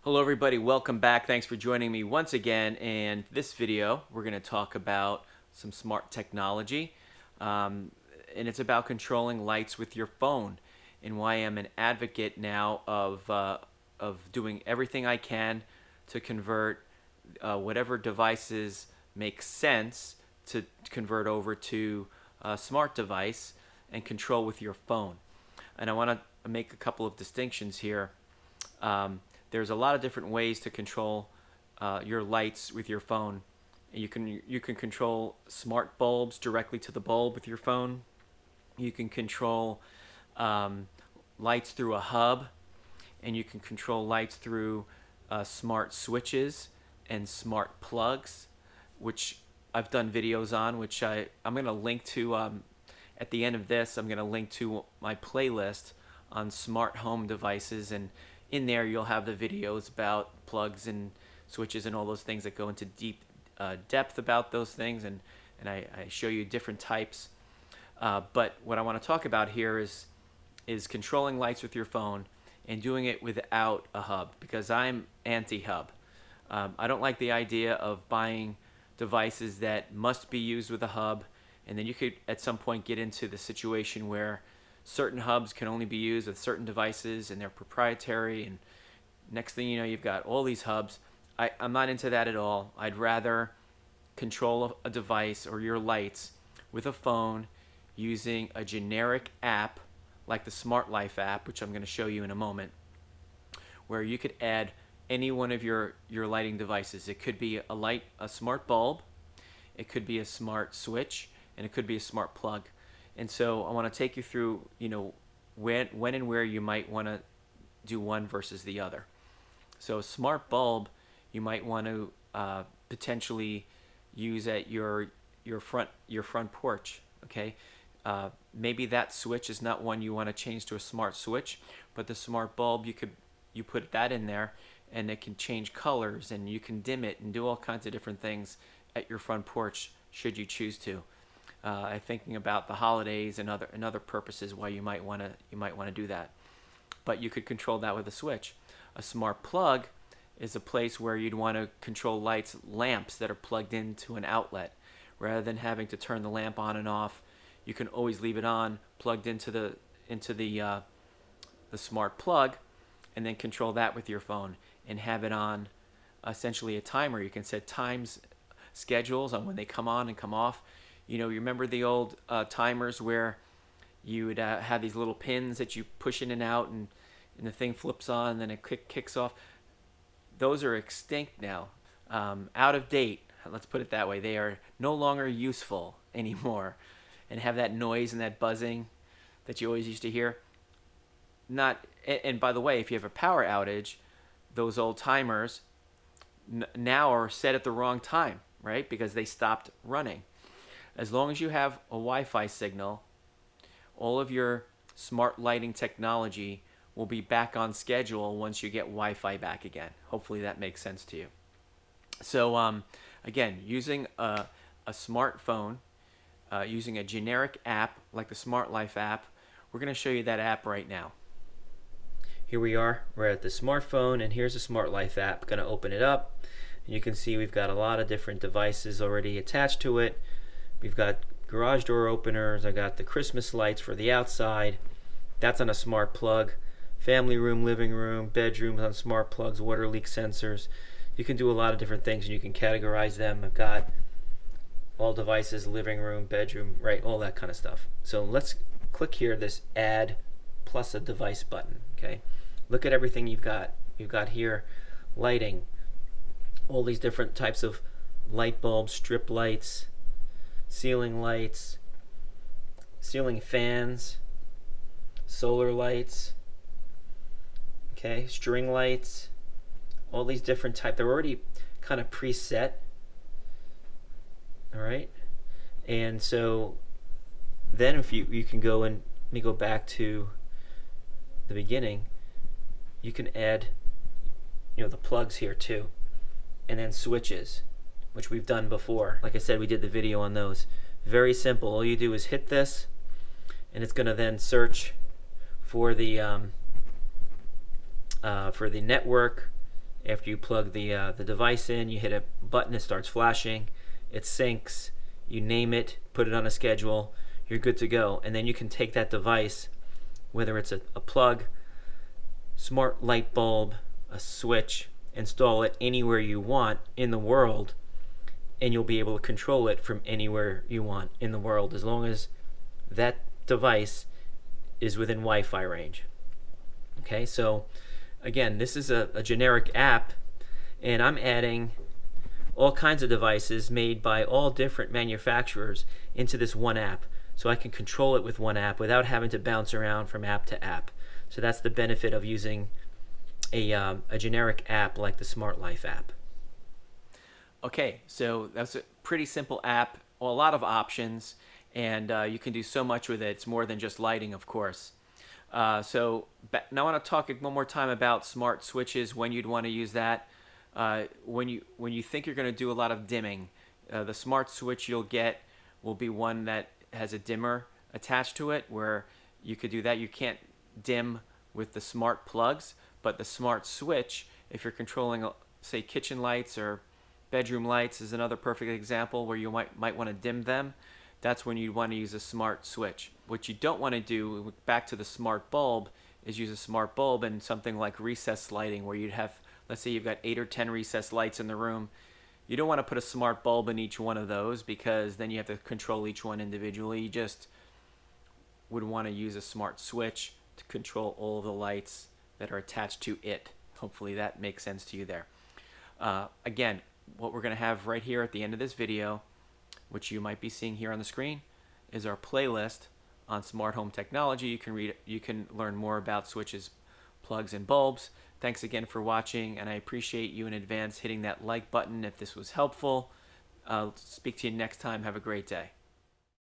Hello everybody, welcome back. Thanks for joining me once again. And this video we're going to talk about some smart technology, and it's about controlling lights with your phone, and why I'm an advocate now of doing everything I can to convert whatever devices make sense to convert over to a smart device and control with your phone. And I want to make a couple of distinctions here. There's a lot of different ways to control your lights with your phone. You can control smart bulbs directly to the bulb with your phone. You can control lights through a hub, and you can control lights through smart switches and smart plugs, which I've done videos on, which I'm going to link to at the end of this. I'm going to link to my playlist on smart home devices, and in there you'll have the videos about plugs and switches and all those things that go into deep depth about those things, and I show you different types. But what I want to talk about here is controlling lights with your phone and doing it without a hub, because I'm anti-hub. I don't like the idea of buying devices that must be used with a hub, and then you could at some point get into the situation where certain hubs can only be used with certain devices and they're proprietary, and next thing you know you've got all these hubs. I'm not into that at all. I'd rather control a device or your lights with a phone using a generic app like the Smart Life app, which I'm going to show you in a moment, where you could add any one of your lighting devices. It could be a smart bulb, it could be a smart switch, and it could be a smart plug. And so I want to take you through, when and where you might want to do one versus the other. So a smart bulb you might want to potentially use at your front porch. Okay, maybe that switch is not one you want to change to a smart switch, but the smart bulb you put that in there, and it can change colors, and you can dim it and do all kinds of different things at your front porch should you choose to. Thinking about the holidays and other purposes why you might want to do that. But you could control that with a switch. A smart plug is a place where you'd want to control lamps that are plugged into an outlet. Rather than having to turn the lamp on and off, you can always leave it on, plugged into the smart plug, and then control that with your phone and have it on essentially a timer. You can set schedules on when they come on and come off. You remember the old timers where you would have these little pins that you push in and out, and the thing flips on, and then it kicks off. Those are extinct now, out of date. Let's put it that way. They are no longer useful anymore, and have that noise and that buzzing that you always used to hear. And by the way, if you have a power outage, those old timers now are set at the wrong time, right? Because they stopped running. As long as you have a Wi-Fi signal, all of your smart lighting technology will be back on schedule once you get Wi-Fi back again. Hopefully that makes sense to you. So again, using a smartphone, using a generic app like the Smart Life app, we're going to show you that app right now. Here we are. We're at the smartphone, and here's the Smart Life app. Going to open it up. And you can see we've got a lot of different devices already attached to it. We've got garage door openers. I got the Christmas lights for the outside. That's on a smart plug. Family room, living room, bedrooms on smart plugs, water leak sensors. You can do a lot of different things, and you can categorize them. I've got all devices, living room, bedroom, right, all that kind of stuff. So let's click here, this add plus a device button. Okay, look at everything you've got. You've got here lighting, all these different types of light bulbs, strip lights, ceiling lights, ceiling fans, solar lights, okay, string lights, all these different types. They're already kind of preset, all right? And so then if you can go and let me go back to the beginning, you can add the plugs here too, and then switches, which we've done before. Like I said, we did the video on those. Very simple. All you do is hit this, and it's going to then search for the network After you plug the device in, you hit a button, it starts flashing, it syncs, you name it, put it on a schedule, you're good to go. And then you can take that device, whether it's a plug, smart light bulb, a switch, install it anywhere you want in the world, and you'll be able to control it from anywhere you want in the world, as long as that device is within Wi-Fi range. Okay, so again, this is a generic app, and I'm adding all kinds of devices made by all different manufacturers into this one app, so I can control it with one app without having to bounce around from app to app. So that's the benefit of using a generic app like the Smart Life app. Okay, so that's a pretty simple app, well, a lot of options, and you can do so much with it. It's more than just lighting, of course. Now I want to talk one more time about smart switches, when you'd want to use that. When you think you're going to do a lot of dimming, the smart switch you'll get will be one that has a dimmer attached to it, where you could do that. You can't dim with the smart plugs, but the smart switch, if you're controlling, say, kitchen lights or bedroom lights is another perfect example where you might want to dim them. That's when you want to use a smart switch. What you don't want to do, back to the smart bulb, is use a smart bulb and something like recessed lighting, where you'd have, let's say you've got 8 or 10 recessed lights in the room. You don't want to put a smart bulb in each one of those, because then you have to control each one individually. You just would want to use a smart switch to control all of the lights that are attached to it. Hopefully that makes sense to you there. Again, what we're going to have right here at the end of this video, which you might be seeing here on the screen, is our playlist on smart home technology. You can learn more about switches, plugs, and bulbs. Thanks again for watching, and I appreciate you in advance hitting that like button if this was helpful. I'll speak to you next time. Have a great day.